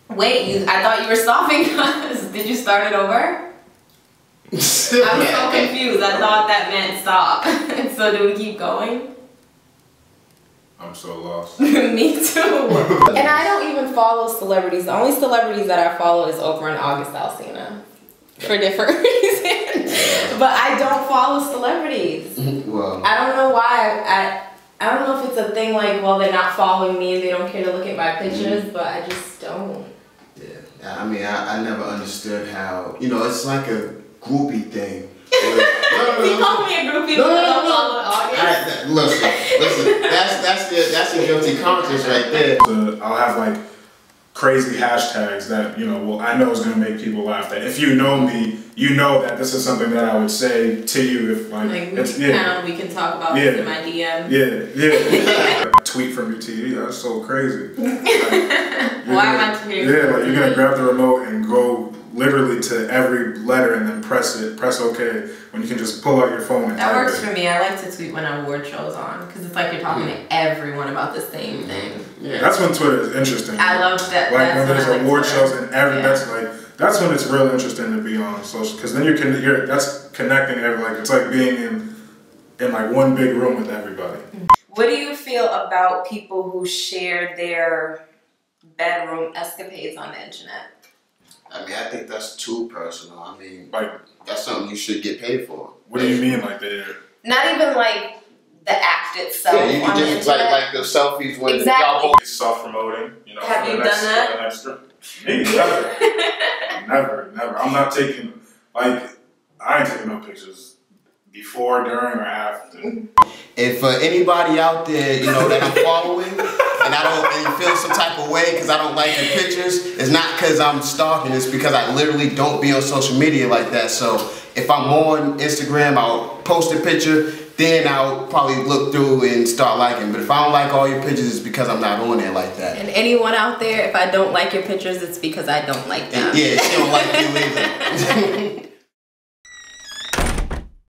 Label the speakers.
Speaker 1: Wait, I thought you were stopping us. Did you start it over? I was so confused. I thought that meant stop. So do we keep going?
Speaker 2: I'm so lost.
Speaker 1: Me too. And I don't even follow celebrities. The only celebrities that I follow is Oprah and August Alsina. For different reasons. But I don't follow celebrities.
Speaker 3: Well,
Speaker 1: I don't know why. I don't know if it's a thing like, well, they're not following me and they don't care to look at my pictures, but I just don't.
Speaker 3: Yeah, I mean, I never understood how, you know, it's like a groupie thing.
Speaker 1: He called me a groupie because I don't follow August.
Speaker 3: Listen, that's a guilty conscience right there.
Speaker 2: I'll have like crazy hashtags that, you know, well, I know is going to make people laugh. That if you know me, you know that this is something that I would say to you if like
Speaker 1: we can talk about this in my DM.
Speaker 2: Yeah. Tweet from your TV, that's so crazy.
Speaker 1: Why am I tweeting?
Speaker 2: Yeah, like you're gonna grab the remote and go literally to every letter and then press OK when you can just pull out your phone and
Speaker 1: that
Speaker 2: type
Speaker 1: works
Speaker 2: it.
Speaker 1: for me. I like to tweet when award show's on because it's like you're talking to everyone about the same thing.
Speaker 2: Yeah, that's when Twitter is interesting.
Speaker 1: I love that.
Speaker 2: Like when there's award shows and that's when it's real interesting to be on social, because then that's connecting everyone. Like it's like being in like one big room with everybody.
Speaker 1: What do you feel about people who share their bedroom escapades on the internet?
Speaker 3: I mean, I think that's too personal. I mean,
Speaker 2: Like,
Speaker 3: that's something you should get paid for.
Speaker 2: what do you mean, like they're
Speaker 1: Not even like the act itself
Speaker 3: Yeah, you
Speaker 1: on
Speaker 3: can
Speaker 1: the
Speaker 3: just
Speaker 1: internet.
Speaker 3: like the selfies when
Speaker 1: Exactly.
Speaker 3: y'all both
Speaker 2: self-promoting, you know.
Speaker 1: Have you done that?
Speaker 2: Me, never. I'm not taking, like, I ain't taking no pictures before, during, or after.
Speaker 3: And for anybody out there, you know, that I'm following, and you feel some type of way because I don't like your pictures, it's not because I'm stalking, it's because I literally don't be on social media like that. So if I'm on Instagram, I'll post a picture, then I'll probably look through and start liking. But if I don't like all your pictures, it's because I'm not on there like that.
Speaker 1: And anyone out there, if I don't like your pictures, it's because I don't like them.
Speaker 3: Yeah, she don't like you either.